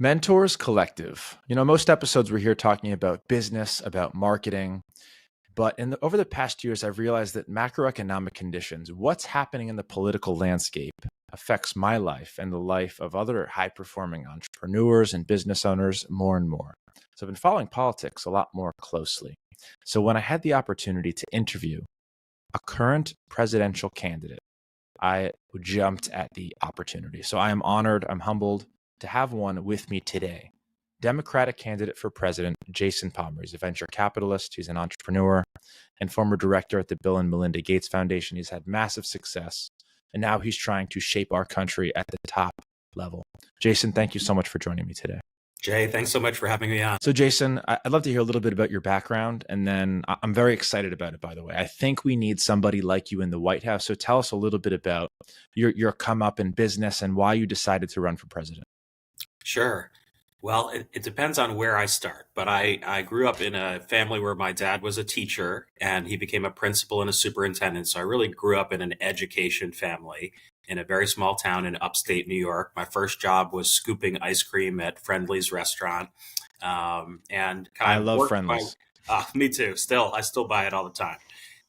Mentors Collective. Most episodes we're here talking about business, about marketing, but over the past years, I've realized that macroeconomic conditions, what's happening in the political landscape, affects my life and the life of other high performing entrepreneurs and business owners more and more. So I've been following politics a lot more closely. So when I had the opportunity to interview a current presidential candidate, I jumped at the opportunity. So I am honored, I'm humbled to have one with me today. Democratic candidate for president, Jason Palmer. He's a venture capitalist, he's an entrepreneur, and former director at the Bill and Melinda Gates Foundation. He's had massive success, and now he's trying to shape our country at the top level. Jason, thank you so much for joining me today. Jay, thanks so much for having me on. So Jason, I'd love to hear a little bit about your background, and then I'm very excited about it, by the way. I think we need somebody like you in the White House. So tell us a little bit about your come up in business and why you decided to run for president. Sure. Well, it depends on where I start, but I grew up in a family where my dad was a teacher and he became a principal and a superintendent. So I really grew up in an education family in a very small town in upstate New York. My first job was scooping ice cream at Friendly's restaurant. And I kind of love worked Friendlies. me too. I still buy it all the time.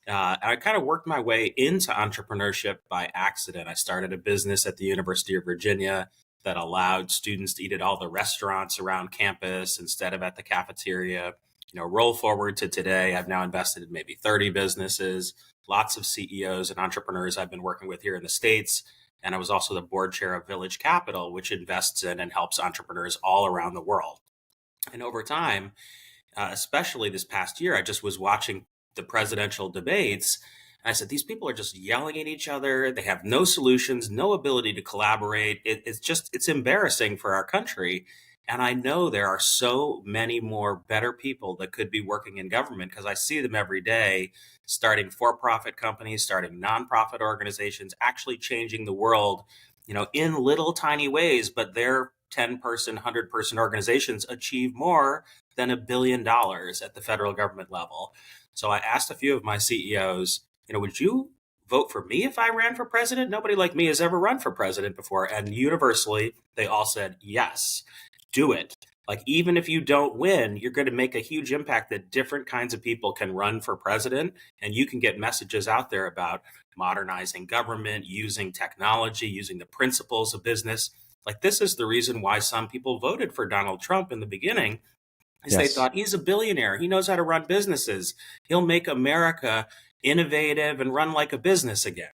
I kind of worked my way into entrepreneurship by accident. I started a business at the University of Virginia that allowed students to eat at all the restaurants around campus instead of at the cafeteria. Roll forward to today, I've now invested in maybe 30 businesses, lots of CEOs and entrepreneurs I've been working with here in the States. And I was also the board chair of Village Capital, which invests in and helps entrepreneurs all around the world. And over time, especially this past year, I just was watching the presidential debates. And I said, these people are just yelling at each other. They have no solutions, no ability to collaborate. It's embarrassing for our country. And I know there are so many more better people that could be working in government because I see them every day, starting for-profit companies, starting nonprofit organizations, actually changing the world, in little tiny ways, but their 10-person, 100-person organizations achieve more than $1 billion at the federal government level. So I asked a few of my CEOs, would you vote for me if I ran for president? Nobody like me has ever run for president before. And universally, they all said, yes, do it. Like, even if you don't win, you're going to make a huge impact that different kinds of people can run for president. And you can get messages out there about modernizing government, using technology, using the principles of business. Like, this is the reason why some people voted for Donald Trump in the beginning, is they thought he's a billionaire. He knows how to run businesses. He'll make America innovative and run like a business again.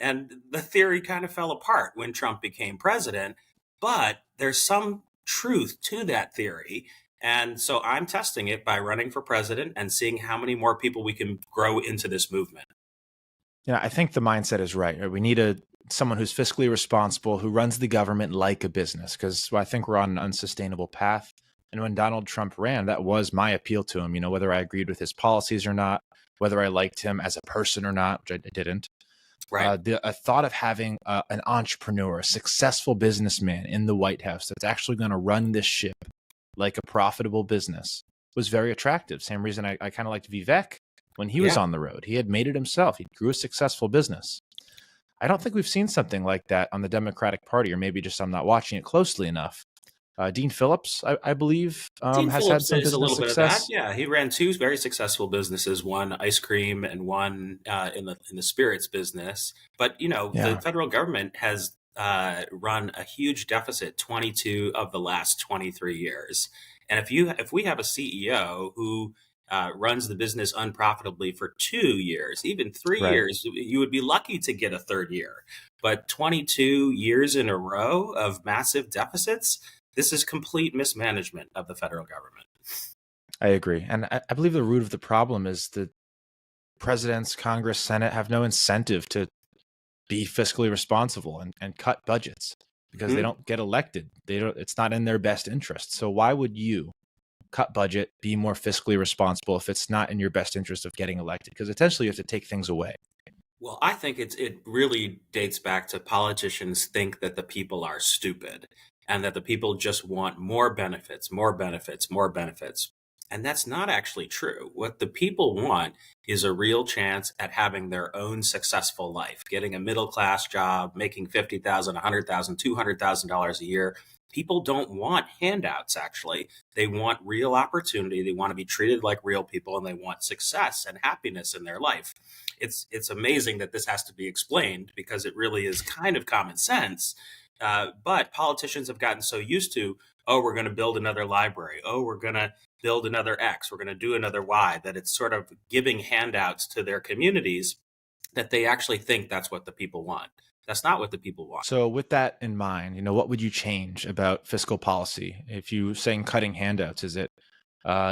And the theory kind of fell apart when Trump became president, but there's some truth to that theory. And so I'm testing it by running for president and seeing how many more people we can grow into this movement. Yeah, I think the mindset is right. We need someone who's fiscally responsible, who runs the government like a business, because I think we're on an unsustainable path. And when Donald Trump ran, that was my appeal to him, whether I agreed with his policies or not, whether I liked him as a person or not, which I didn't. Right. The thought of having an entrepreneur, a successful businessman in the White House that's actually going to run this ship like a profitable business was very attractive. Same reason I kind of liked Vivek when he was on the road. He had made it himself. He grew a successful business. I don't think we've seen something like that on the Democratic Party, or maybe just I'm not watching it closely enough. Dean Phillips, I believe, Dean has Phillips had some is a business little bit of that. success. Yeah, he ran two very successful businesses, one ice cream and one in the spirits business. But the federal government has run a huge deficit 22 of the last 23 years. And if we have a CEO who runs the business unprofitably for 2 years, even 3 years, you would be lucky to get a third year. But 22 years in a row of massive deficits, this is complete mismanagement of the federal government. I agree. And I believe the root of the problem is that presidents, Congress, Senate have no incentive to be fiscally responsible and cut budgets because they don't get elected. It's not in their best interest. So why would you cut budget, be more fiscally responsible if it's not in your best interest of getting elected? Because essentially you have to take things away. Well, I think it really dates back to politicians think that the people are stupid and that the people just want more benefits, more benefits, more benefits. And that's not actually true. What the people want is a real chance at having their own successful life, getting a middle class job, making 50,000, 100,000, $200,000 a year. People don't want handouts, actually. They want real opportunity. They want to be treated like real people, and they want success and happiness in their life. It's amazing that this has to be explained because it really is kind of common sense. But politicians have gotten so used to, oh, we're going to build another library. Oh, we're going to build another X. We're going to do another Y, that it's sort of giving handouts to their communities that they actually think that's what the people want. That's not what the people want. So with that in mind, what would you change about fiscal policy? If you saying cutting handouts, is it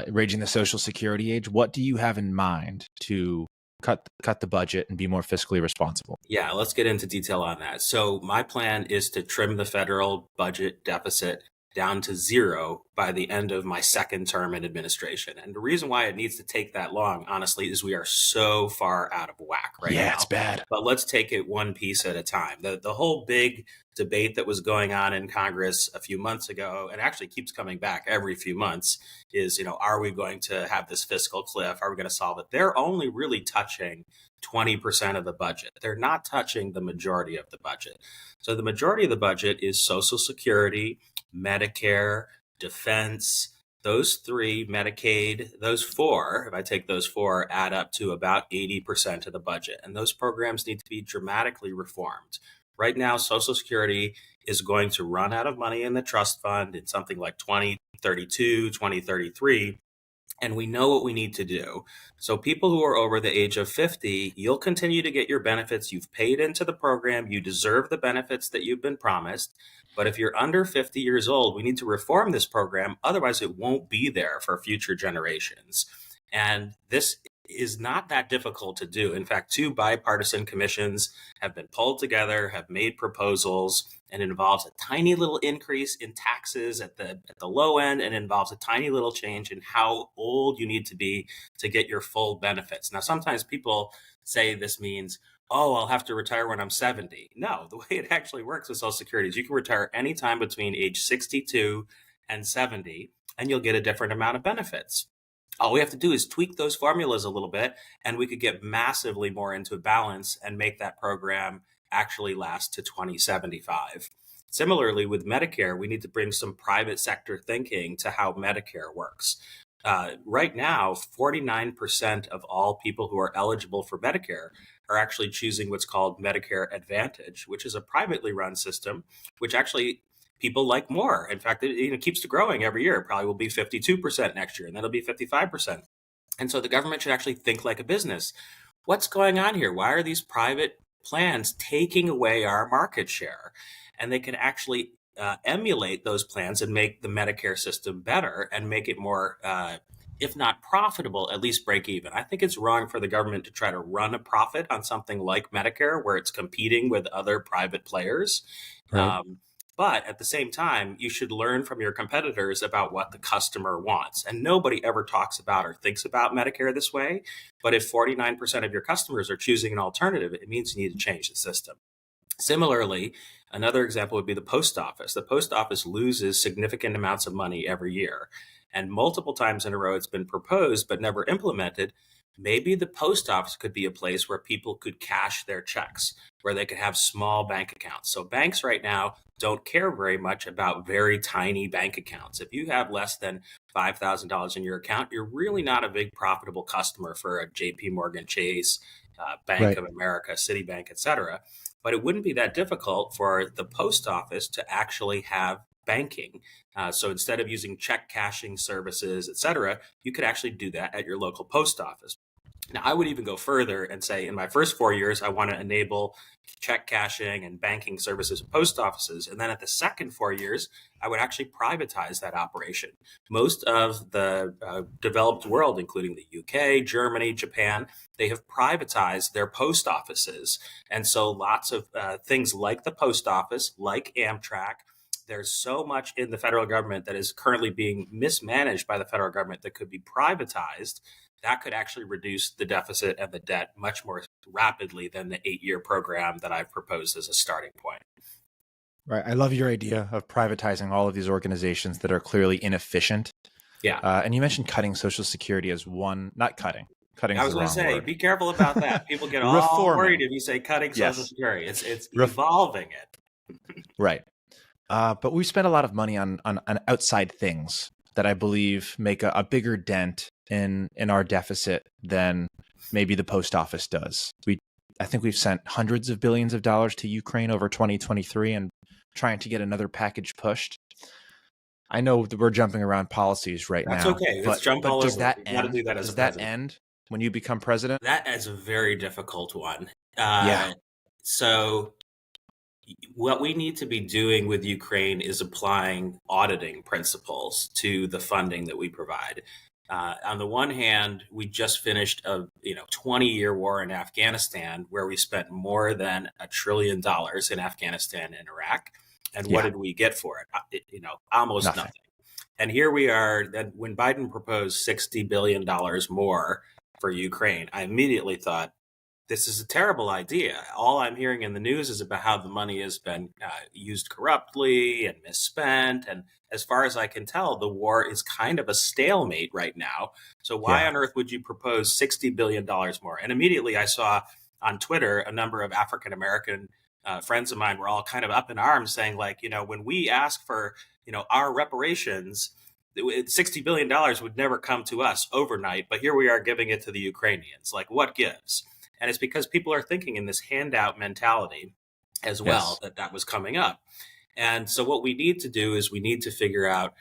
raising the Social Security age? What do you have in mind to cut the budget and be more fiscally responsible? Yeah, let's get into detail on that. So my plan is to trim the federal budget deficit down to zero by the end of my second term in administration. And the reason why it needs to take that long, honestly, is we are so far out of whack right Yeah, now. it's bad. But let's take it one piece at a time. The whole big debate that was going on in Congress a few months ago, and actually keeps coming back every few months, is, are we going to have this fiscal cliff? Are we going to solve it? They're only really touching 20% of the budget. They're not touching the majority of the budget. So the majority of the budget is Social Security, Medicare, defense, those three, Medicaid, those four, if I take those four, add up to about 80% of the budget. And those programs need to be dramatically reformed. Right now, Social Security is going to run out of money in the trust fund in something like 2032, 2033. And we know what we need to do. So people who are over the age of 50, you'll continue to get your benefits. You've paid into the program. You deserve the benefits that you've been promised. But if you're under 50 years old, we need to reform this program. Otherwise, it won't be there for future generations. And this is not that difficult to do. In fact, two bipartisan commissions have been pulled together, have made proposals, and it involves a tiny little increase in taxes at the low end, and involves a tiny little change in how old you need to be to get your full benefits. Now, sometimes people say this means, oh, I'll have to retire when I'm 70. No, the way it actually works with Social Security is you can retire anytime between age 62 and 70, and you'll get a different amount of benefits. All we have to do is tweak those formulas a little bit, and we could get massively more into balance and make that program actually last to 2075. Similarly, with Medicare, we need to bring some private sector thinking to how Medicare works. Right now, 49% of all people who are eligible for Medicare are actually choosing what's called Medicare Advantage, which is a privately run system, which actually people like more. In fact, it keeps growing every year. It probably will be 52% next year, and then it'll be 55%. And so the government should actually think like a business. What's going on here? Why are these private plans taking away our market share? And they can actually emulate those plans and make the Medicare system better and make it more, if not profitable, at least break even. I think it's wrong for the government to try to run a profit on something like Medicare where it's competing with other private players. Right. But at the same time, you should learn from your competitors about what the customer wants. And nobody ever talks about or thinks about Medicare this way. But if 49% of your customers are choosing an alternative, it means you need to change the system. Similarly, another example would be the post office. The post office loses significant amounts of money every year. And multiple times in a row, it's been proposed but never implemented. Maybe the post office could be a place where people could cash their checks, where they could have small bank accounts. So banks right now don't care very much about very tiny bank accounts. If you have less than $5,000 in your account, you're really not a big profitable customer for a JP Morgan Chase, Bank Right. of America, Citibank, et cetera. But it wouldn't be that difficult for the post office to actually have banking. So instead of using check cashing services, et cetera, you could actually do that at your local post office. Now, I would even go further and say in my first 4 years, I want to enable check cashing and banking services at post offices. And then at the second 4 years, I would actually privatize that operation. Most of the developed world, including the UK, Germany, Japan, they have privatized their post offices. And so lots of things like the post office, like Amtrak, there's so much in the federal government that is currently being mismanaged by the federal government that could be privatized. That could actually reduce the deficit and the debt much more rapidly than the 8-year program that I've proposed as a starting point. Right. I love your idea of privatizing all of these organizations that are clearly inefficient. Yeah. And you mentioned cutting Social Security as one, not cutting. Cutting I is was the going to wrong say, word. be careful about that. People get all worried Reforming. if you say cutting Social Yes. Security. It's Ref- evolving it. right. But we spend a lot of money on outside things that I believe make a bigger dent in our deficit than maybe the post office does. I think we've sent hundreds of billions of dollars to Ukraine over 2023 and trying to get another package pushed. I know that we're jumping around policies right That's now, okay. Let's but jump all does over it. that You've got to end? do that as a Does that president. end when you become president? That is a very difficult one. Yeah. So what we need to be doing with Ukraine is applying auditing principles to the funding that we provide. On the one hand, we just finished a 20-year war in Afghanistan where we spent more than $1 trillion in Afghanistan and Iraq. And what Yeah. did we get for it? Almost Nothing. nothing. And here we are. That when Biden proposed $60 billion more for Ukraine, I immediately thought, this is a terrible idea. All I'm hearing in the news is about how the money has been used corruptly and misspent. And as far as I can tell, the war is kind of a stalemate right now. So why Yeah. on earth would you propose $60 billion more? And immediately I saw on Twitter a number of African American friends of mine were all kind of up in arms saying, like, when we ask for, our reparations, $60 billion would never come to us overnight. But here we are giving it to the Ukrainians. Like, what gives? And it's because people are thinking in this handout mentality as well Yes. that was coming up. And so what we need to do is we need to figure out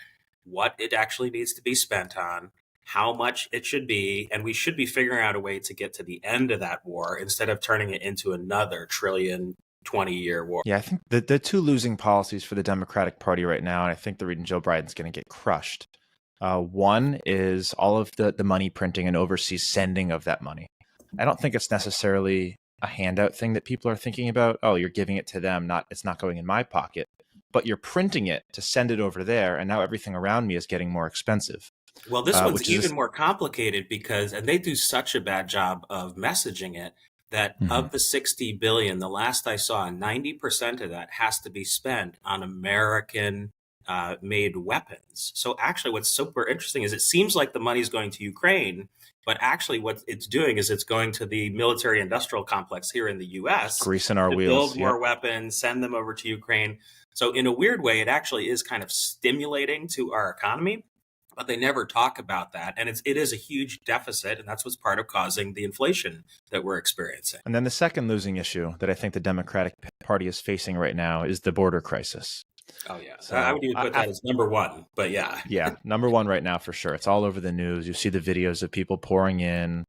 what it actually needs to be spent on, how much it should be, and we should be figuring out a way to get to the end of that war instead of turning it into another trillion 20-year war. Yeah, I think the two losing policies for the Democratic Party right now, and I think the reason Joe Biden's going to get crushed. One is all of the money printing and overseas sending of that money. I don't think it's necessarily a handout thing that people are thinking about. Oh, you're giving it to them, it's not going in my pocket, but you're printing it to send it over there, and now everything around me is getting more expensive. Well, this one's Which is even more complicated and they do such a bad job of messaging it that Mhm. of the 60 billion, the last I saw, 90% of that has to be spent on American made weapons. So actually what's super interesting is it seems like the money is going to Ukraine, but actually what it's doing is it's going to the military industrial complex here in the US greasing our to wheels. build Yep. more weapons, send them over to Ukraine. So in a weird way, it actually is kind of stimulating to our economy, but they never talk about that. And it is a huge deficit, and that's what's part of causing the inflation that we're experiencing. And then the second losing issue that I think the Democratic Party is facing right now is the border crisis. Oh, yeah. So I would even put that as number one, but yeah. Yeah, number one right now for sure. It's all over the news. You see the videos of people pouring in,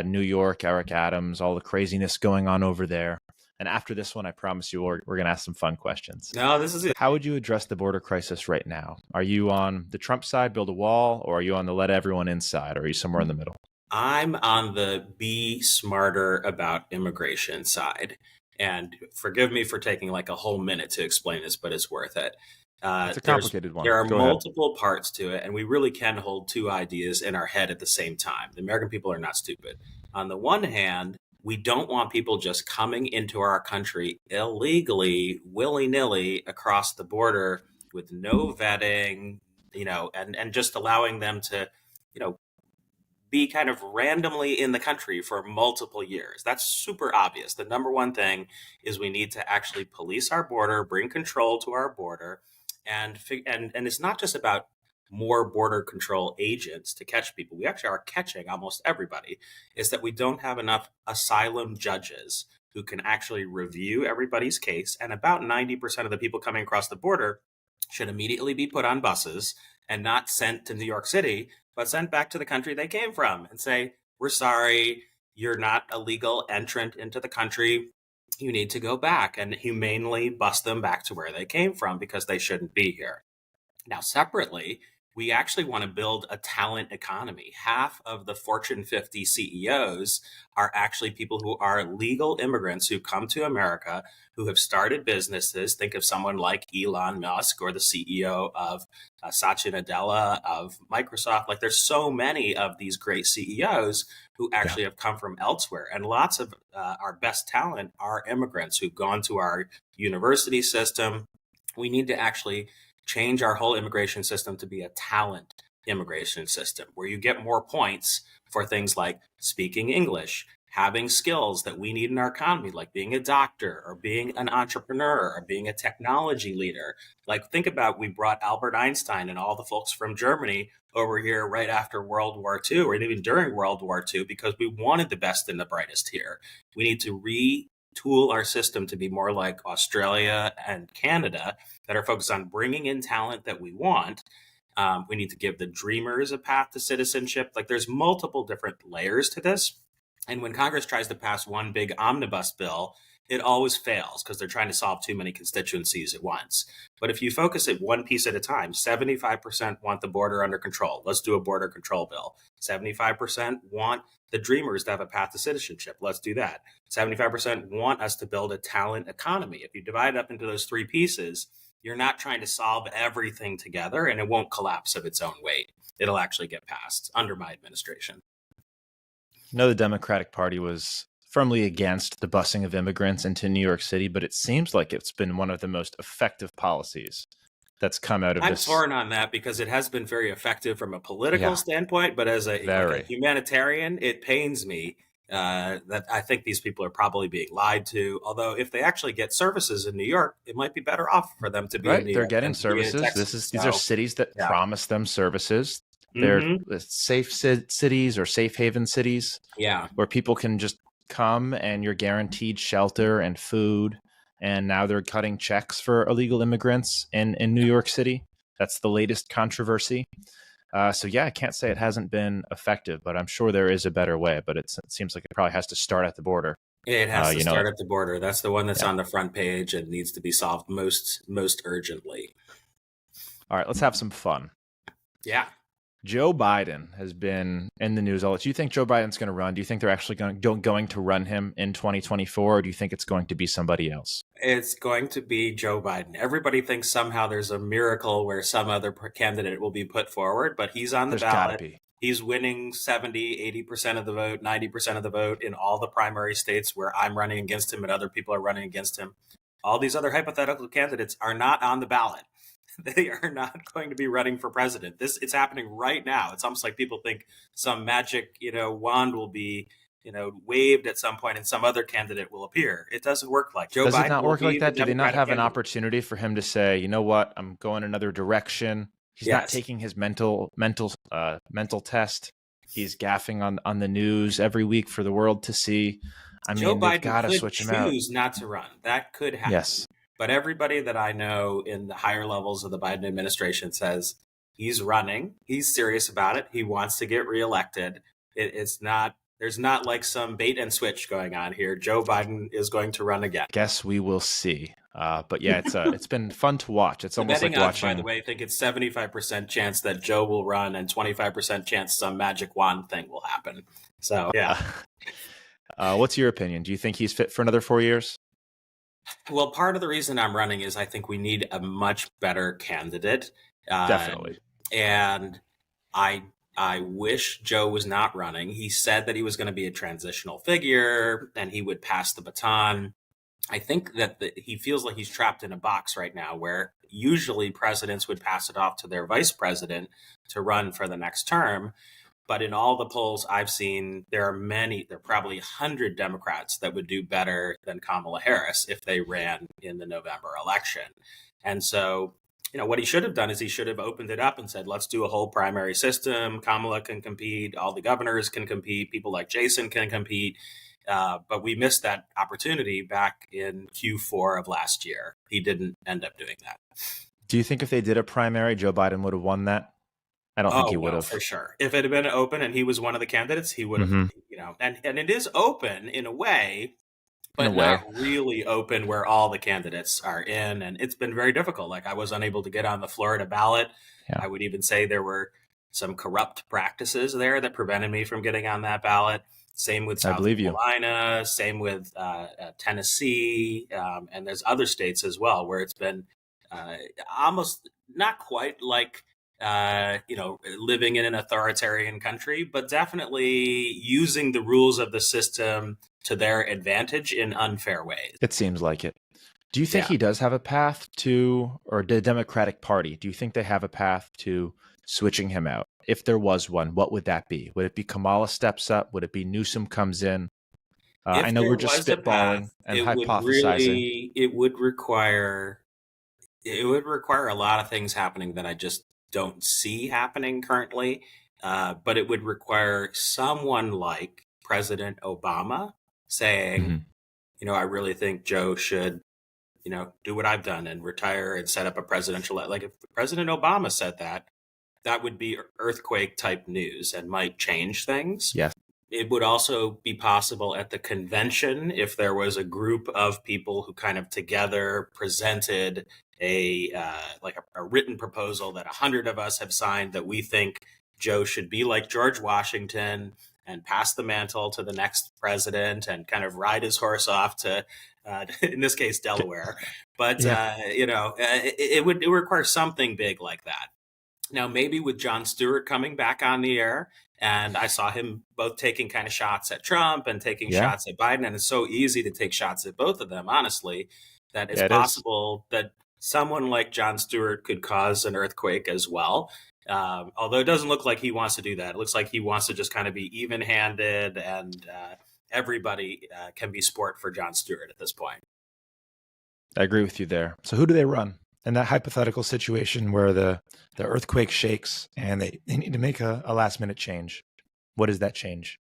New York, Eric Adams, all the craziness going on over there. And after this one, I promise you, we're going to ask some fun questions. No, this is it. How would you address the border crisis right now? Are you on the Trump side, build a wall, or are you on the let everyone inside, or are you somewhere in the middle? I'm on the be smarter about immigration side. And forgive me for taking like a whole minute to explain this, but it's worth it. It's a complicated one. There are Go ahead. multiple parts to it, and we really can hold two ideas in our head at the same time. The American people are not stupid. On the one hand, we don't want people just coming into our country illegally, willy-nilly across the border with no vetting, and just allowing them to, be kind of randomly in the country for multiple years. That's super obvious. The number one thing is we need to actually police our border, bring control to our border, and it's not just about more border control agents to catch people. We actually are catching almost everybody. Is that we don't have enough asylum judges who can actually review everybody's case, and about 90% of the people coming across the border should immediately be put on buses and not sent to New York City, but sent back to the country they came from and say, we're sorry, you're not a legal entrant into the country. You need to go back, and humanely bus them back to where they came from because they shouldn't be here. Now, separately, we actually want to build a talent economy. Half of the Fortune 50 CEOs are actually people who are legal immigrants who come to America, who have started businesses. Think of someone like Elon Musk or the CEO of Satya Nadella of Microsoft. Like, there's so many of these great CEOs who actually have come from elsewhere. And lots of our best talent are immigrants who've gone to our university system. We need to actually change our whole immigration system to be a talent immigration system where you get more points for things like speaking English, having skills that we need in our economy, like being a doctor or being an entrepreneur or being a technology leader. Like, think about, we brought Albert Einstein and all the folks from Germany over here right after World War II, or even during World War II, because we wanted the best and the brightest here. We need to retool our system to be more like Australia and Canada, that are focused on bringing in talent that we want. We need to give the dreamers a path to citizenship. Like, there's multiple different layers to this. And when Congress tries to pass one big omnibus bill, it always fails because they're trying to solve too many constituencies at once. But if you focus it one piece at a time, 75% want the border under control. Let's do a border control bill. 75% want the dreamers to have a path to citizenship. Let's do that. 75% want us to build a talent economy. If you divide it up into those three pieces, you're not trying to solve everything together, and it won't collapse of its own weight. It'll actually get passed under my administration. No, the Democratic Party was firmly against the busing of immigrants into New York City, but it seems like it's been one of the most effective policies that's come out of I'm this. torn on that because it has been very effective from a political standpoint, but as like a humanitarian, it pains me that I think these people are probably being lied to. Although if they actually get services in New York, it might be better off for them to be in New They're York. getting services. These are cities that promise them services. They're safe cities or safe haven cities where people can just come and you're guaranteed shelter and food. And now they're cutting checks for illegal immigrants in New York City. That's the latest controversy. So yeah, I can't say it hasn't been effective, but I'm sure there is a better way. But it seems like it probably has to start at the border. It has to start at the border. That's the one that's on the front page and needs to be solved most urgently. All right, let's have some fun. Yeah. Joe Biden has been in the news. Do you think Joe Biden's going to run? Do you think they're actually going to run him in 2024? Or do you think it's going to be somebody else? It's going to be Joe Biden. Everybody thinks somehow there's a miracle where some other candidate will be put forward, but he's on the ballot. Gotta be. He's winning 70, 80% of the vote, 90% of the vote in all the primary states where I'm running against him and other people are running against him. All these other hypothetical candidates are not on the ballot. They are not going to be running for president. It's happening right now. It's almost like people think some magic, wand will be, waved at some point and some other candidate will appear. It doesn't work like Joe Biden. Does it not work like that? Do they not have an opportunity for him to say, you know what, I'm going another direction? He's not taking his mental test. He's gaffing on the news every week for the world to see. I mean, Joe Biden got to switch him out. Choose not to run. That could happen. Yes. But everybody that I know in the higher levels of the Biden administration says he's running. He's serious about it. He wants to get reelected. There's not like some bait and switch going on here. Joe Biden is going to run again. Guess we will see. But yeah, it's been fun to watch. It's almost like watching. By the way, I think it's 75% chance that Joe will run and 25% chance some magic wand thing will happen. So yeah. What's your opinion? Do you think he's fit for another 4 years? Well, part of the reason I'm running is I think we need a much better candidate. Definitely. And I wish Joe was not running. He said that he was going to be a transitional figure and he would pass the baton. I think that he feels like he's trapped in a box right now where usually presidents would pass it off to their vice president to run for the next term. But in all the polls I've seen, there are probably 100 Democrats that would do better than Kamala Harris if they ran in the November election. And so, what he should have done is he should have opened it up and said, let's do a whole primary system. Kamala can compete. All the governors can compete. People like Jason can compete. But we missed that opportunity back in Q4 of last year. He didn't end up doing that. Do you think if they did a primary, Joe Biden would have won that? I don't think he would have. For sure. If it had been open and he was one of the candidates, he would have, and it is open in a way, but not really open where all the candidates are in. And it's been very difficult. Like, I was unable to get on the Florida ballot. Yeah. I would even say there were some corrupt practices there that prevented me from getting on that ballot. Same with South Carolina, same with Tennessee. And there's other states as well where it's been almost not quite like, living in an authoritarian country, but definitely using the rules of the system to their advantage in unfair ways. It seems like it. Do you think he does have a path to, or the Democratic Party, do you think they have a path to switching him out? If there was one, what would that be? Would it be Kamala steps up? Would it be Newsom comes in? I If know there we're just was a path, spitballing and hypothesizing. it would require a lot of things happening that I just don't see happening currently. But it would require someone like President Obama saying, Mhm. I really think Joe should, do what I've done and retire and set up a presidential. Like if President Obama said that, that would be earthquake type news and might change things. Yes. It would also be possible at the convention if there was a group of people who kind of together presented a written proposal that 100 of us have signed that we think Joe should be like George Washington and pass the mantle to the next president and kind of ride his horse off to, in this case, Delaware. But Yeah. it would require something big like that. Now, maybe with Jon Stewart coming back on the air, and I saw him both taking kind of shots at Trump and taking Yeah. shots at Biden, and it's so easy to take shots at both of them, honestly, that it's Yeah, it is. possible that someone like Jon Stewart could cause an earthquake as well. Although it doesn't look like he wants to do that. It looks like he wants to just kind of be even handed, and everybody can be sport for Jon Stewart at this point. I agree with you there. So who do they run? In that hypothetical situation where the earthquake shakes and they need to make a last minute change, what is that change?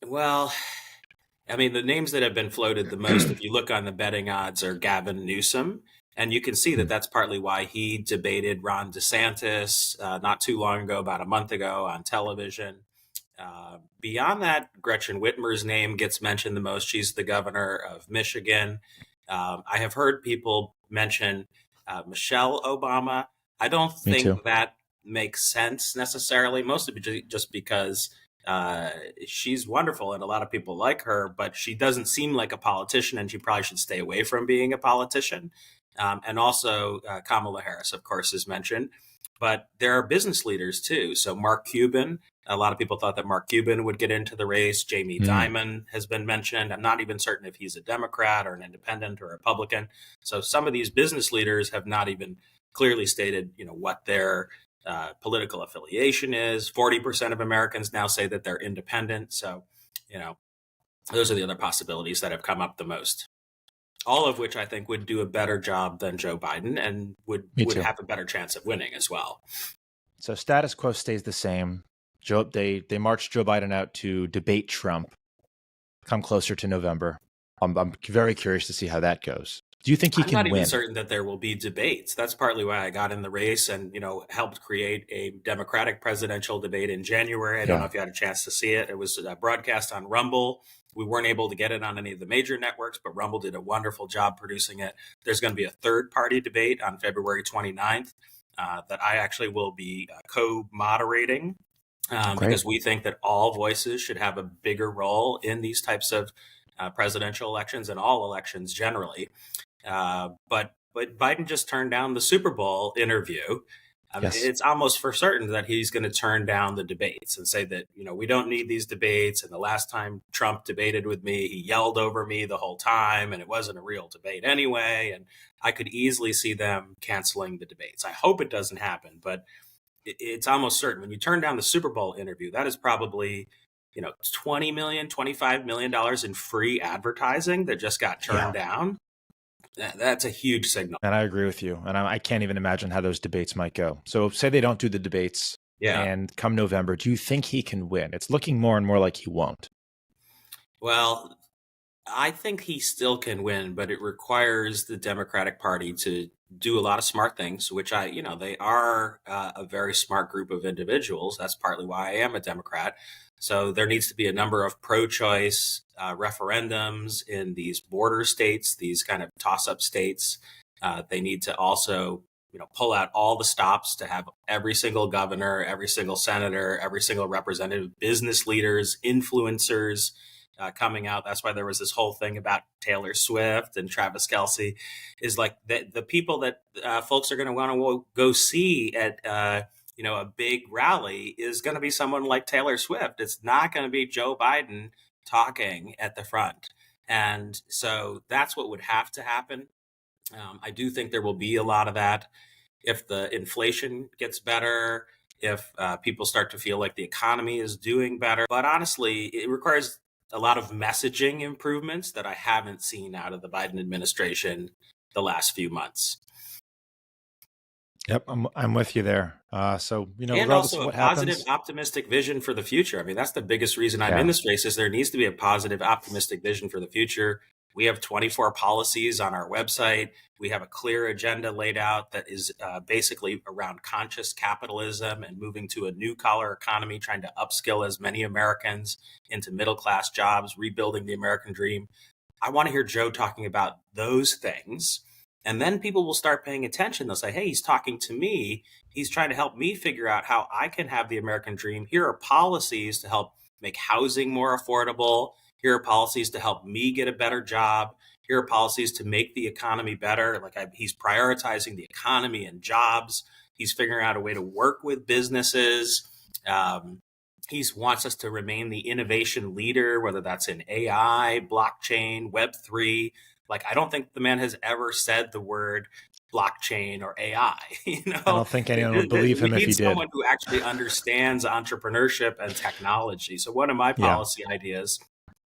Well, I mean, the names that have been floated the most, if you look on the betting odds, are Gavin Newsom. And you can see that that's partly why he debated Ron DeSantis not too long ago, about a month ago on television. Beyond that, Gretchen Whitmer's name gets mentioned the most. She's the governor of Michigan. I have heard people mention Michelle Obama. I don't Me too. think that makes sense necessarily, mostly just because she's wonderful and a lot of people like her, but she doesn't seem like a politician and she probably should stay away from being a politician. And also Kamala Harris, of course, is mentioned. But there are business leaders too. So Mark Cuban, a lot of people thought that Mark Cuban would get into the race. Jamie Dimon has been mentioned. I'm not even certain if he's a Democrat or an independent or a Republican. So some of these business leaders have not even clearly stated, what their political affiliation is. 40% of Americans now say that they're independent. So, those are the other possibilities that have come up the most. All of which I think would do a better job than Joe Biden and would Me too. have a better chance of winning as well. So status quo stays the same. They marched Joe Biden out to debate Trump. Come closer to November. I'm very curious to see how that goes. Do you think he I'm not can even win? certain that there will be debates. That's partly why I got in the race and, helped create a Democratic presidential debate in January. I don't know if you had a chance to see it. It was broadcast on Rumble. We weren't able to get it on any of the major networks, but Rumble did a wonderful job producing it. There's going to be a third-party debate on February 29th that I actually will be co-moderating because we think that all voices should have a bigger role in these types of presidential elections and all elections generally. But Biden just turned down the Super Bowl interview. I mean, Yes. it's almost for certain that he's going to turn down the debates and say that, we don't need these debates. And the last time Trump debated with me, he yelled over me the whole time and it wasn't a real debate anyway. And I could easily see them canceling the debates. I hope it doesn't happen, but it's almost certain. When you turn down the Super Bowl interview, that is probably, $20 million, $25 million in free advertising that just got turned down. That's a huge signal. And I agree with you. And I can't even imagine how those debates might go. So say they don't do the debates and come November, do you think he can win? It's looking more and more like he won't. Well, I think he still can win, but it requires the Democratic Party to do a lot of smart things, which they are a very smart group of individuals. That's partly why I am a Democrat. So there needs to be a number of pro-choice referendums in these border states, these kind of toss-up states. They need to also, pull out all the stops to have every single governor, every single senator, every single representative, business leaders, influencers coming out. That's why there was this whole thing about Taylor Swift and Travis Kelce, is like the people that folks are going to want to go see at a big rally is going to be someone like Taylor Swift. It's not going to be Joe Biden talking at the front. And so that's what would have to happen. I do think there will be a lot of that. if the inflation gets better, if people start to feel like the economy is doing better. But honestly, it requires a lot of messaging improvements that I haven't seen out of the Biden administration the last few months. Yep, I'm with you there. So And regardless also of a what positive, happens, optimistic vision for the future. I mean, that's the biggest reason I'm in yeah, this race is there needs to be a positive, optimistic vision for the future. We have 24 policies on our website. We have a clear agenda laid out that is basically around conscious capitalism and moving to a new collar economy, trying to upskill as many Americans into middle class jobs, rebuilding the American dream. I want to hear Joe talking about those things. And then people will start paying attention. They'll say, hey, he's talking to me. He's trying to help me figure out how I can have the American dream. Here are policies to help make housing more affordable. Here are policies to help me get a better job. Here are policies to make the economy better. He's prioritizing the economy and jobs. He's figuring out a way to work with businesses. He wants us to remain the innovation leader, whether that's in AI, blockchain, Web3. I don't think the man has ever said the word blockchain or AI. I don't think anyone would believe We him if need he did. someone who actually understands entrepreneurship and technology. So one of my Yeah. policy ideas,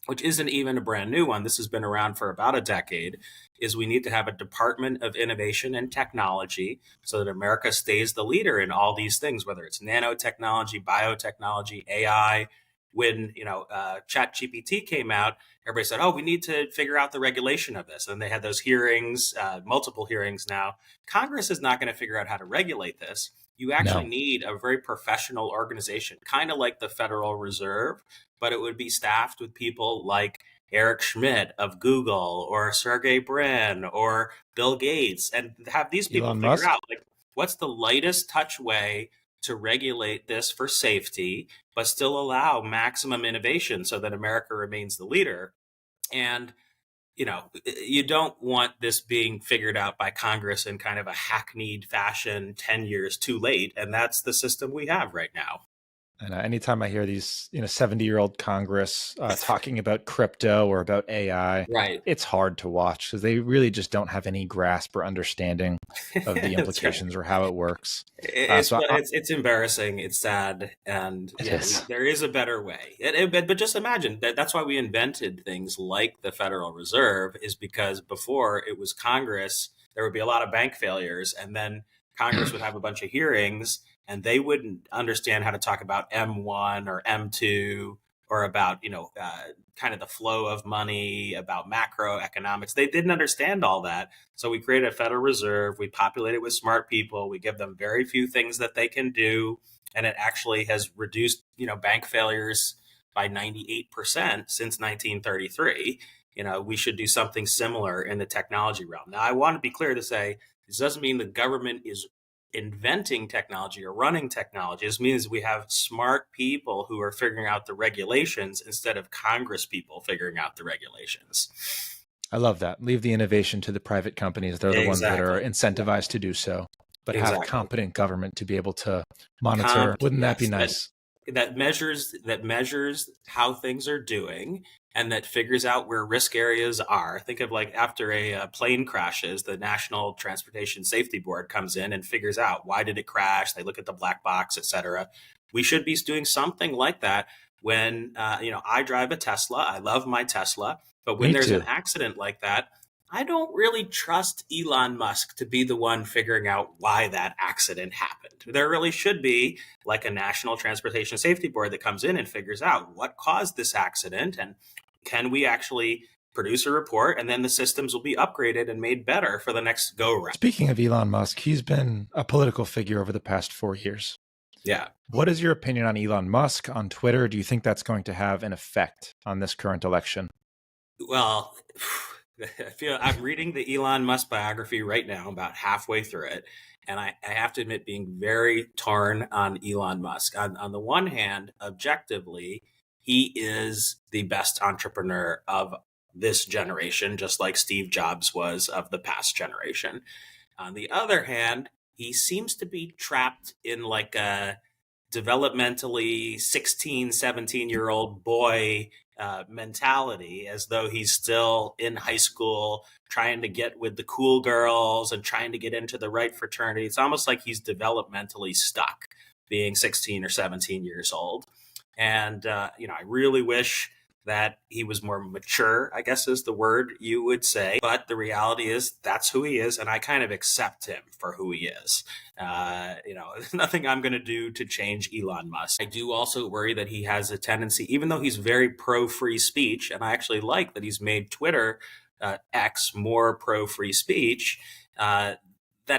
which isn't even a brand new one, this has been around for about a decade, is we need to have a Department of Innovation and Technology so that America stays the leader in all these things, whether it's nanotechnology, biotechnology, AI. When ChatGPT came out, everybody said, "Oh, we need to figure out the regulation of this." And they had those hearings, multiple hearings now. Congress is not going to figure out how to regulate this. You actually No. need a very professional organization, kind of like the Federal Reserve, but it would be staffed with people like Eric Schmidt of Google or Sergey Brin or Bill Gates, and have these people Elon figure Musk? out what's the lightest touch way to regulate this for safety, but still allow maximum innovation so that America remains the leader. And you don't want this being figured out by Congress in kind of a hackneyed fashion 10 years too late. And that's the system we have right now. And anytime I hear these, 70-year-old Congress talking about crypto or about AI, Right. it's hard to watch because they really just don't have any grasp or understanding of the That's right. implications or how it works. It's So it's embarrassing. It's sad, and it is. there is a better way. But just imagine that's why we invented things like the Federal Reserve, is because before it was Congress, there would be a lot of bank failures, and then Congress would have a bunch of hearings, and they wouldn't understand how to talk about M1 or M2 or about kind of the flow of money, about macroeconomics. They didn't understand all that. So we created a Federal Reserve. We populate it with smart people. We give them very few things that they can do, and it actually has reduced, bank failures by 98% since 1933. We should do something similar in the technology realm. Now, I want to be clear to say this doesn't mean the government is inventing technology or running technology. This means we have smart people who are figuring out the regulations instead of Congress people figuring out the regulations. I love that. Leave the innovation to the private companies. They're the ones that are incentivized to do so, but have competent government to be able to monitor. Wouldn't that be nice? That measures how things are doing and that figures out where risk areas are. Think of after a plane crashes, the National Transportation Safety Board comes in and figures out why did it crash. They look at the black box, etc. We should be doing something like that when I drive a Tesla. I love my Tesla, but when there's an accident like that, I don't really trust Elon Musk to be the one figuring out why that accident happened. There really should be a National Transportation Safety Board that comes in and figures out what caused this accident and can we actually produce a report, and then the systems will be upgraded and made better for the next go round. Speaking of Elon Musk, he's been a political figure over the past 4 years. Yeah. What is your opinion on Elon Musk on Twitter? Do you think that's going to have an effect on this current election? Well, I feel I'm reading the Elon Musk biography right now, about halfway through it. And I have to admit being very torn on Elon Musk. On the one hand, objectively, he is the best entrepreneur of this generation, just like Steve Jobs was of the past generation. On the other hand, he seems to be trapped in developmentally 16, 17-year-old boy mentality, as though he's still in high school trying to get with the cool girls and trying to get into the right fraternity. It's almost like he's developmentally stuck being 16 or 17 years old. And, I really wish that he was more mature, I guess is the word you would say. But the reality is that's who he is. And I kind of accept him for who he is. There's nothing I'm going to do to change Elon Musk. I do also worry that he has a tendency, even though he's very pro free speech, and I actually like that he's made Twitter X more pro free speech, that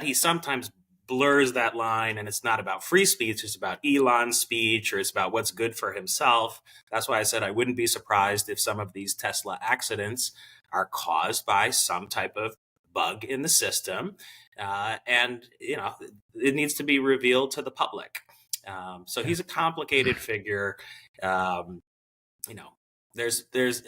he sometimes blurs that line, and it's not about free speech, it's about Elon's speech, or it's about what's good for himself. That's why I said I wouldn't be surprised if some of these Tesla accidents are caused by some type of bug in the system. And it needs to be revealed to the public. So he's a complicated figure. There's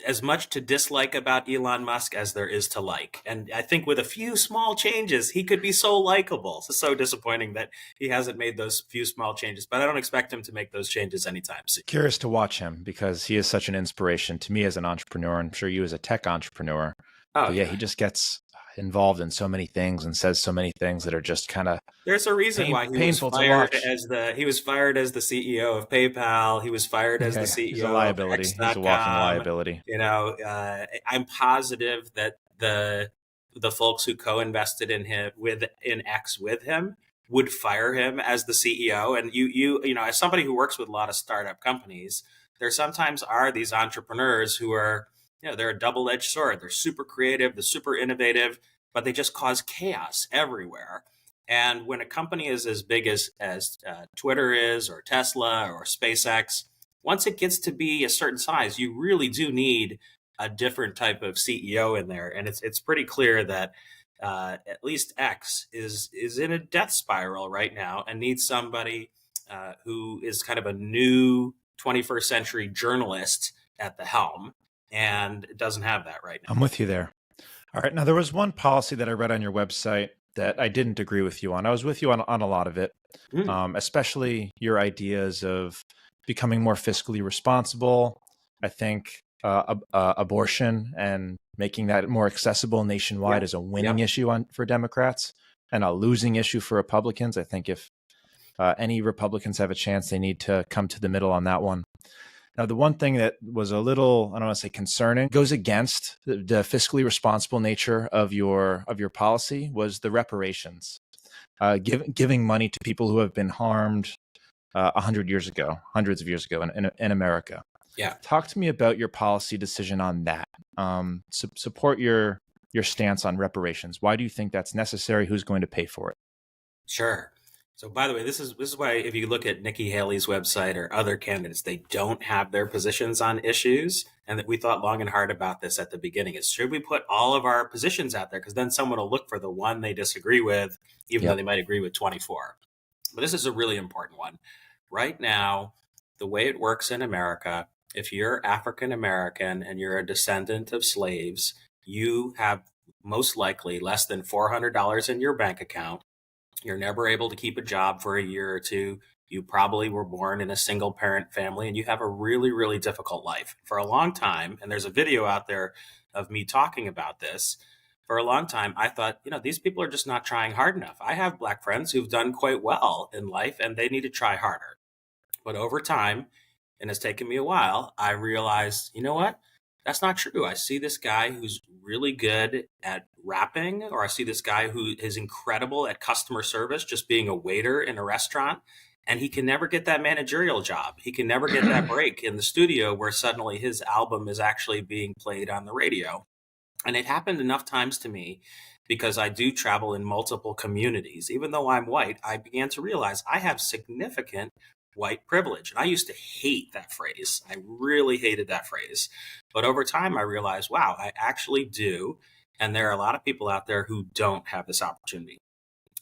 as much to dislike about Elon Musk as there is to like. And I think with a few small changes, he could be so likable. It's so disappointing that he hasn't made those few small changes, but I don't expect him to make those changes anytime soon. Curious to watch him because he is such an inspiration to me as an entrepreneur. I'm sure you as a tech entrepreneur. Oh, but yeah, he just gets involved in so many things and says so many things that are just kind of there's a reason why he was fired as the CEO of PayPal. He was fired as the CEO he's a liability. of X.com. He's a walking liability. I'm positive that the folks who co-invested in X with him would fire him as the CEO. And you as somebody who works with a lot of startup companies, there sometimes are these entrepreneurs who are they're a double-edged sword. They're super creative, they're super innovative, but they just cause chaos everywhere. And when a company is as big as Twitter is, or Tesla, or SpaceX, once it gets to be a certain size, you really do need a different type of CEO in there. And it's pretty clear that at least X is in a death spiral right now and needs somebody who is kind of a new 21st century journalist at the helm. And it doesn't have that right now. I'm with you there. All right. Now, there was one policy that I read on your website that I didn't agree with you on. I was with you on a lot of it, especially your ideas of becoming more fiscally responsible. I think abortion and making that more accessible nationwide is a winning issue for Democrats and a losing issue for Republicans. I think if any Republicans have a chance, they need to come to the middle on that one. Now, the one thing that was a little, I don't want to say concerning, goes against the fiscally responsible nature of your policy was the reparations, giving money to people who have been harmed 100 years ago, hundreds of years ago in America. Yeah. Talk to me about your policy decision on that. Support your stance on reparations. Why do you think that's necessary? Who's going to pay for it? Sure. So, by the way, this is why if you look at Nikki Haley's website or other candidates, they don't have their positions on issues. And that we thought long and hard about this at the beginning is, should we put all of our positions out there? Because then someone will look for the one they disagree with, even though they might agree with 24. But this is a really important one. Right now, the way it works in America, if you're African American and you're a descendant of slaves, you have most likely less than $400 in your bank account. You're never able to keep a job for a year or two. You probably were born in a single parent family and you have a really, really difficult life. For a long time, and there's a video out there of me talking about this, for a long time, I thought, these people are just not trying hard enough. I have Black friends who've done quite well in life and they need to try harder. But over time, and it's taken me a while, I realized, you know what? That's not true. I see this guy who's really good at rapping, or I see this guy who is incredible at customer service, just being a waiter in a restaurant, and he can never get that managerial job. He can never get that break in the studio where suddenly his album is actually being played on the radio. And it happened enough times to me because I do travel in multiple communities. Even though I'm white, I began to realize I have significant white privilege. And I used to hate that phrase. I really hated that phrase. But over time, I realized, wow, I actually do. And there are a lot of people out there who don't have this opportunity.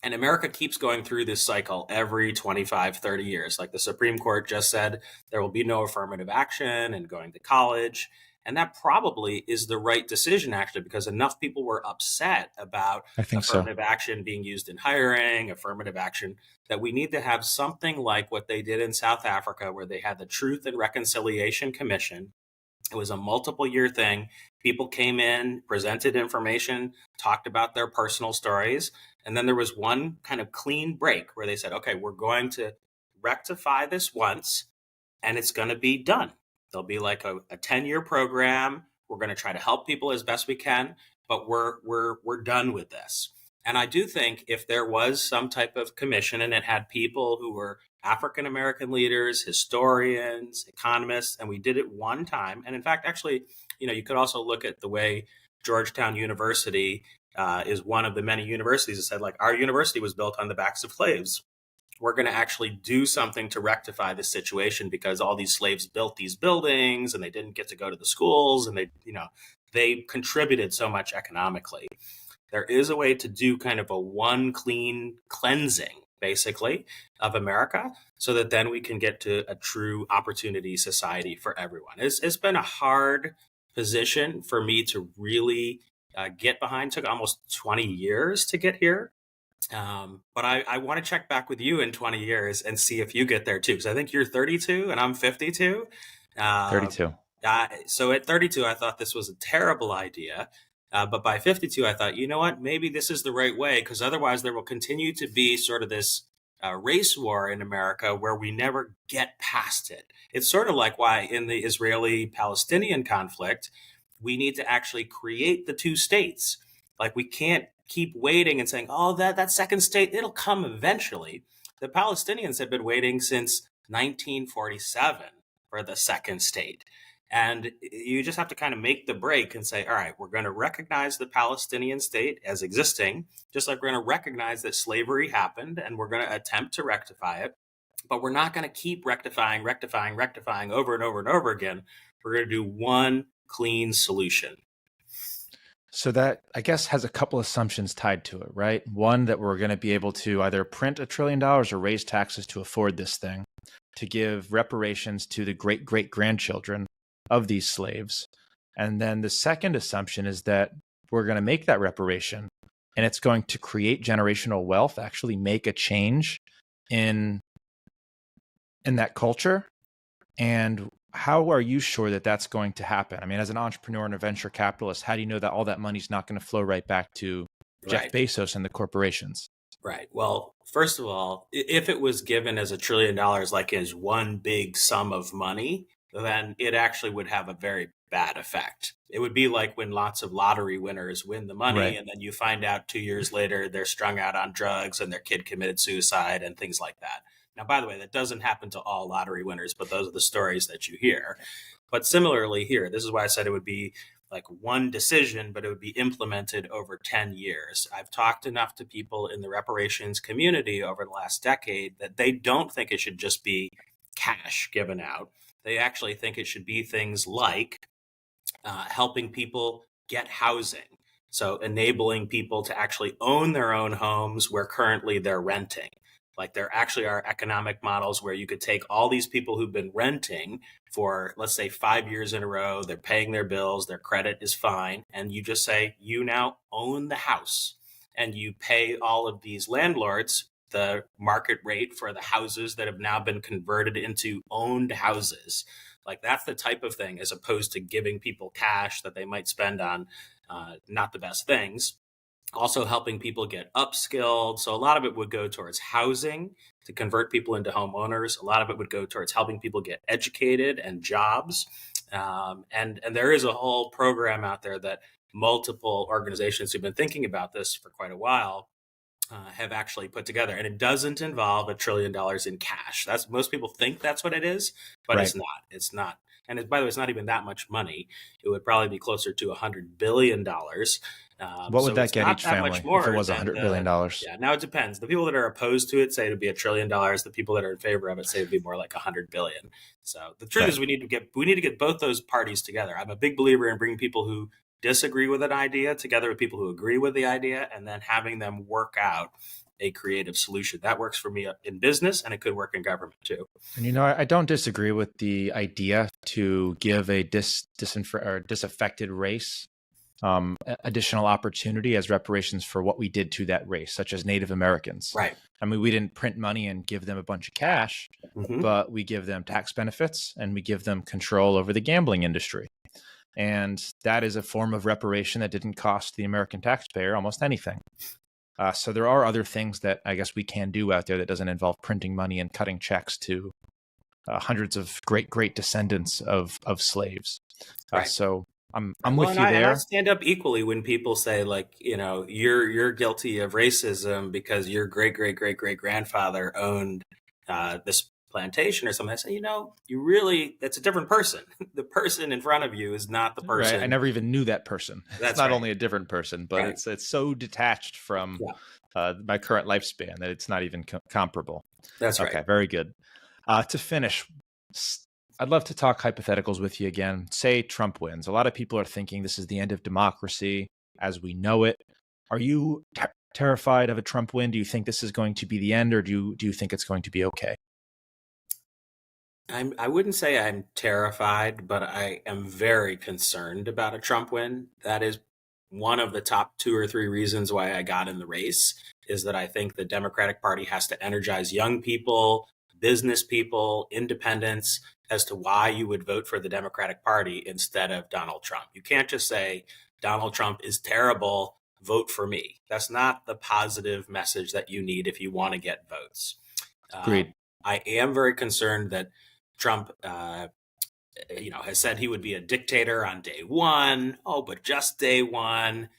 And America keeps going through this cycle every 25, 30 years. Like the Supreme Court just said, there will be no affirmative action and going to college. And that probably is the right decision, actually, because enough people were upset about I think so. affirmative action being used in hiring, affirmative action, that we need to have something like what they did in South Africa, where they had the Truth and Reconciliation Commission. It was a multiple year thing. People came in, presented information, talked about their personal stories. And then there was one kind of clean break where they said, okay, we're going to rectify this once and it's going to be done. There'll be like a 10-year program. We're going to try to help people as best we can, but we're done with this. And I do think if there was some type of commission and it had people who were African American leaders, historians, economists, and we did it one time. And in fact, actually, you could also look at the way Georgetown University is one of the many universities that said, like, our university was built on the backs of slaves. We're going to actually do something to rectify this situation because all these slaves built these buildings and they didn't get to go to the schools, and they contributed so much economically. There is a way to do kind of a one clean cleansing, basically, of America, so that then we can get to a true opportunity society for everyone. It's been a hard position for me to really get behind. It took almost 20 years to get here. But I want to check back with you in 20 years and see if you get there too. Because I think you're 32 and I'm 52. Uh, 32. so at 32, I thought this was a terrible idea. But by 52, I thought, you know what, maybe this is the right way, because otherwise there will continue to be sort of this race war in America where we never get past it. It's sort of like why in the Israeli-Palestinian conflict, we need to actually create the two states. Like, we can't keep waiting and saying, oh, that second state, it'll come eventually. The Palestinians have been waiting since 1947 for the second state. And you just have to kind of make the break and say, all right, we're going to recognize the Palestinian state as existing, just like we're going to recognize that slavery happened and we're going to attempt to rectify it. But we're not going to keep rectifying over and over and over again. We're going to do one clean solution. So that, I guess, has a couple assumptions tied to it, right? One, that we're going to be able to either print $1 trillion or raise taxes to afford this thing, to give reparations to the great-great-grandchildren of these slaves. And then the second assumption is that we're going to make that reparation and it's going to create generational wealth, actually make a change in that culture. And how are you sure that that's going to happen? I mean, as an entrepreneur and a venture capitalist, how do you know that all that money's not going to flow right back to Jeff Bezos and the corporations? Right. Well, first of all, if it was given as $1 trillion, like as one big sum of money, then it actually would have a very bad effect. It would be like when lots of lottery winners win the money, right, and then you find out 2 years later they're strung out on drugs and their kid committed suicide and things like that. Now, by the way, that doesn't happen to all lottery winners, but those are the stories that you hear. But similarly here, this is why I said it would be like one decision, but it would be implemented over 10 years. I've talked enough to people in the reparations community over the last decade that they don't think it should just be cash given out. They actually think it should be things like helping people get housing. So enabling people to actually own their own homes where currently they're renting. Like, there actually are economic models where you could take all these people who've been renting for, let's say, 5 years in a row, they're paying their bills, their credit is fine, and you just say, you now own the house, and you pay all of these landlords the market rate for the houses that have now been converted into owned houses. Like, that's the type of thing, as opposed to giving people cash that they might spend on not the best things. Also helping people get upskilled. So a lot of it would go towards housing to convert people into homeowners. A lot of it would go towards helping people get educated and jobs. And there is a whole program out there that multiple organizations who've been thinking about this for quite a while have actually put together. And it doesn't involve $1 trillion in cash. Most people think that's what it is, but right, it's not. It's not. And by the way, it's not even that much money. It would probably be closer to $100 billion. What would that get each family if it was $100 billion? Yeah, now it depends. The people that are opposed to it say it would be $1 trillion. The people that are in favor of it say it would be more like $100 billion. So the truth is, we need to get both those parties together. I'm a big believer in bringing people who disagree with an idea together with people who agree with the idea, and then having them work out a creative solution. That works for me in business, and it could work in government too. And I don't disagree with the idea to give a disaffected race additional opportunity as reparations for what we did to that race, such as Native Americans. Right. I mean, we didn't print money and give them a bunch of cash, but we give them tax benefits and we give them control over the gambling industry. And that is a form of reparation that didn't cost the American taxpayer almost anything. So there are other things that I guess we can do out there that doesn't involve printing money and cutting checks to hundreds of great descendants of slaves. Right. So I'm with you there. And I stand up equally when people say, like, you're guilty of racism because your great grandfather owned this plantation or something. I say, that's a different person. The person in front of you is not the person. Right. I never even knew that person. That's it's not right. only a different person, but it's so detached from my current lifespan that it's not even comparable. That's right. Okay, very good. To finish, I'd love to talk hypotheticals with you again. Say Trump wins. A lot of people are thinking this is the end of democracy as we know it. Are you terrified of a Trump win? Do you think this is going to be the end, or do you think it's going to be okay? I wouldn't say I'm terrified, but I am very concerned about a Trump win. That is one of the top 2 or 3 reasons why I got in the race, is that I think the Democratic Party has to energize young people, business people, independents, as to why you would vote for the Democratic Party instead of Donald Trump. You can't just say, Donald Trump is terrible, vote for me. That's not the positive message that you need if you want to get votes. Agreed. I am very concerned that Trump, has said he would be a dictator on day one. Oh, but just day one.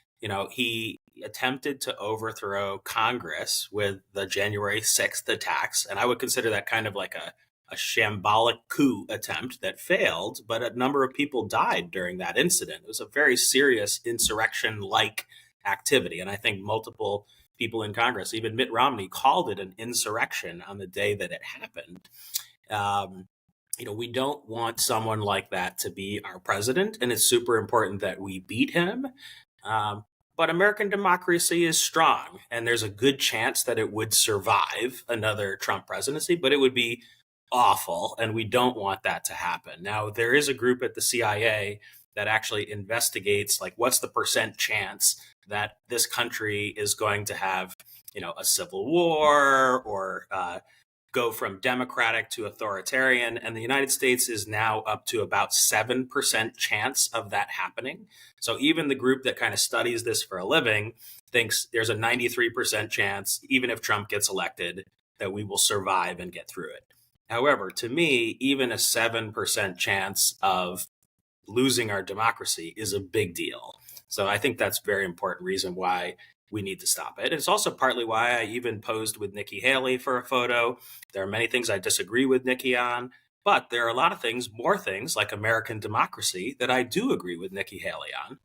He attempted to overthrow Congress with the January 6th attacks. And I would consider that kind of like a shambolic coup attempt that failed, but a number of people died during that incident. It was a very serious insurrection-like activity. And I think multiple people in Congress, even Mitt Romney, called it an insurrection on the day that it happened. We don't want someone like that to be our president, and it's super important that we beat him. But American democracy is strong, and there's a good chance that it would survive another Trump presidency, but it would be awful, and we don't want that to happen. Now, there is a group at the CIA that actually investigates, like, what's the percent chance that this country is going to have, a civil war or go from democratic to authoritarian. And the United States is now up to about 7% chance of that happening. So even the group that kind of studies this for a living thinks there's a 93% chance, even if Trump gets elected, that we will survive and get through it. However, to me, even a 7% chance of losing our democracy is a big deal. So I think that's a very important reason why we need to stop it. It's also partly why I even posed with Nikki Haley for a photo. There are many things I disagree with Nikki on, but there are a lot of things, more things like American democracy, that I do agree with Nikki Haley on.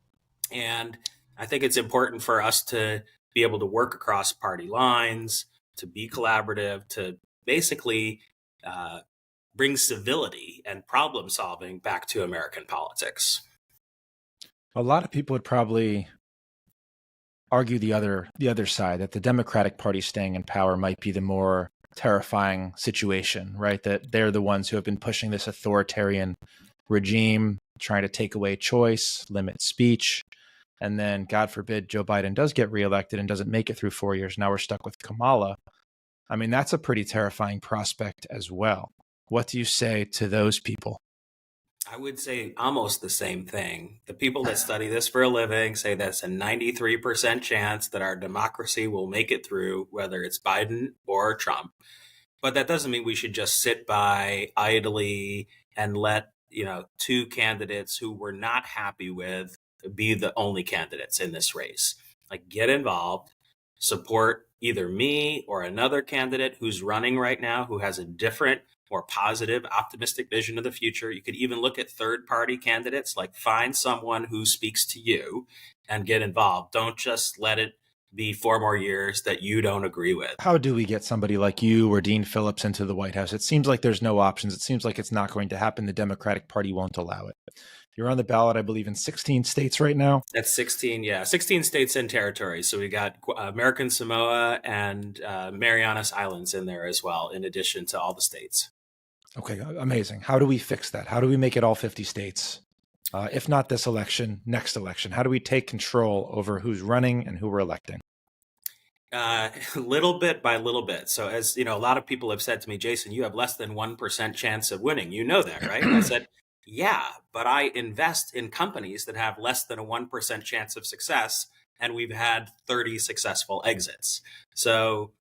And I think it's important for us to be able to work across party lines, to be collaborative, to basically bring civility and problem solving back to American politics. A lot of people would probably argue the other side, that the Democratic Party staying in power might be the more terrifying situation, right? That they're the ones who have been pushing this authoritarian regime, trying to take away choice, limit speech. And then, God forbid, Joe Biden does get reelected and doesn't make it through 4 years. Now we're stuck with Kamala. I mean, that's a pretty terrifying prospect as well. What do you say to those people? I would say almost the same thing. The people that study this for a living say that's a 93% chance that our democracy will make it through, whether it's Biden or Trump. But that doesn't mean we should just sit by idly and let, 2 candidates who we're not happy with be the only candidates in this race. Like, get involved, support either me or another candidate who's running right now who has a different, more positive, optimistic vision of the future. You could even look at third-party candidates, like find someone who speaks to you and get involved. Don't just let it be 4 more years that you don't agree with. How do we get somebody like you or Dean Phillips into the White House? It seems like there's no options. It seems like it's not going to happen. The Democratic Party won't allow it. You're on the ballot, I believe, in 16 states right now. That's 16, yeah, 16 states and territories. So we got American Samoa and Marianas Islands in there as well, in addition to all the states. Okay, amazing. How do we fix that? How do we make it all 50 states? If not this election, next election? How do we take control over who's running and who we're electing? Little bit by little bit. So as you know, a lot of people have said to me, Jason, you have less than 1% chance of winning. You know that, right? And I said, yeah, but I invest in companies that have less than a 1% chance of success. And we've had 30 successful exits. So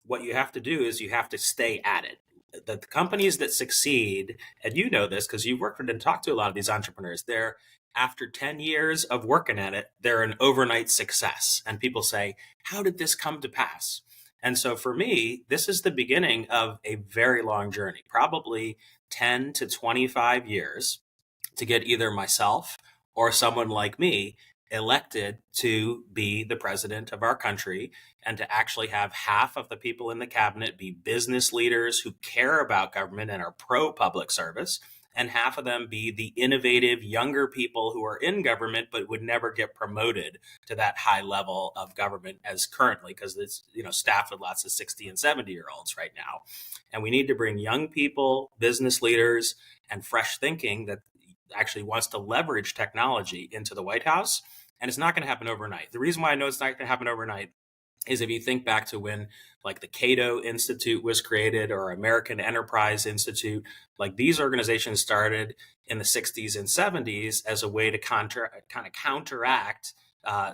what you have to do is you have to stay at it. The companies that succeed, and you know this because you've worked with and talked to a lot of these entrepreneurs, they're after 10 years of working at it, they're an overnight success. And people say, how did this come to pass? And so for me, this is the beginning of a very long journey, probably 10 to 25 years to get either myself or someone like me elected to be the president of our country and to actually have half of the people in the cabinet be business leaders who care about government and are pro public service, and half of them be the innovative younger people who are in government but would never get promoted to that high level of government as currently, because it's staffed with lots of 60 and 70-year-olds right now. And we need to bring young people, business leaders, and fresh thinking that actually wants to leverage technology into the White House. And it's not going to happen overnight. The reason why I know it's not going to happen overnight is if you think back to when like the Cato Institute was created or American Enterprise Institute, like these organizations started in the 60s and 70s as a way to kind of counteract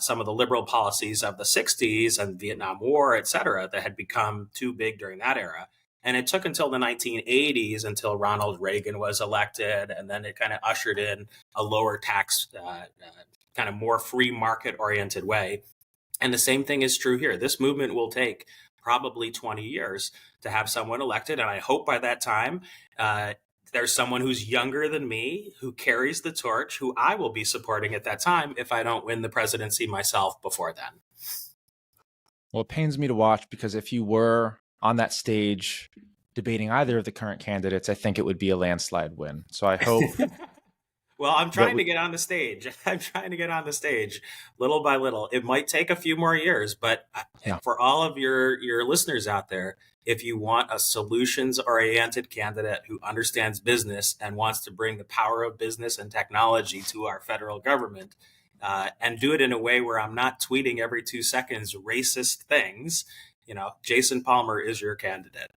some of the liberal policies of the 60s and Vietnam War, et cetera, that had become too big during that era. And it took until the 1980s until Ronald Reagan was elected, and then it kind of ushered in a lower tax, kind of more free market oriented way. And the same thing is true here. This movement will take probably 20 years to have someone elected. And I hope by that time, there's someone who's younger than me who carries the torch, who I will be supporting at that time if I don't win the presidency myself before then. Well, it pains me to watch because if you were on that stage debating either of the current candidates, I think it would be a landslide win. So I hope. Well, I'm trying to get on the stage. I'm trying to get on the stage little by little. It might take a few more years, but for all of your listeners out there, if you want a solutions-oriented candidate who understands business and wants to bring the power of business and technology to our federal government, and do it in a way where I'm not tweeting every 2 seconds racist things, Jason Palmer is your candidate.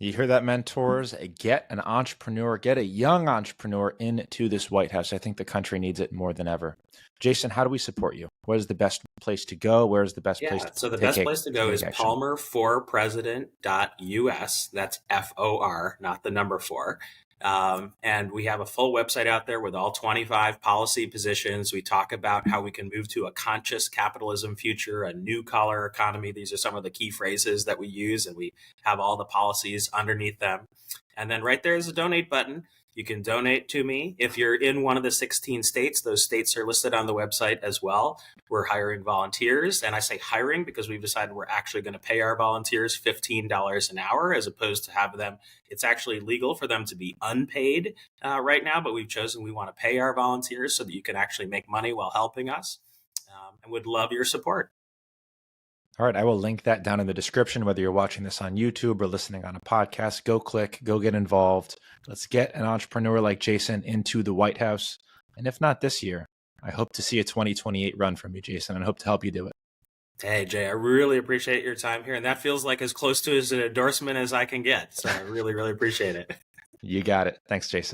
You hear that, mentors? Get an entrepreneur, get a young entrepreneur into this White House. I think the country needs it more than ever. Jason, how do we support you? What is the best place to go? Where is the best place to go? So the best place to go is palmerforpresident.us. That's FOR, not the number 4. And we have a full website out there with all 25 policy positions. We talk about how we can move to a conscious capitalism future, a new collar economy. These are some of the key phrases that we use, and we have all the policies underneath them. And then right there is a donate button. You can donate to me. If you're in one of the 16 states, those states are listed on the website as well. We're hiring volunteers. And I say hiring because we've decided we're actually going to pay our volunteers $15 an hour as opposed to have them. It's actually legal for them to be unpaid right now, but we've chosen we want to pay our volunteers so that you can actually make money while helping us, and would love your support. All right, I will link that down in the description, whether you're watching this on YouTube or listening on a podcast. Go click, go get involved. Let's get an entrepreneur like Jason into the White House. And if not this year, I hope to see a 2028 run from you, Jason, and hope to help you do it. Hey, Jay, I really appreciate your time here. And that feels like as close to as an endorsement as I can get. So I really, really appreciate it. You got it. Thanks, Jason.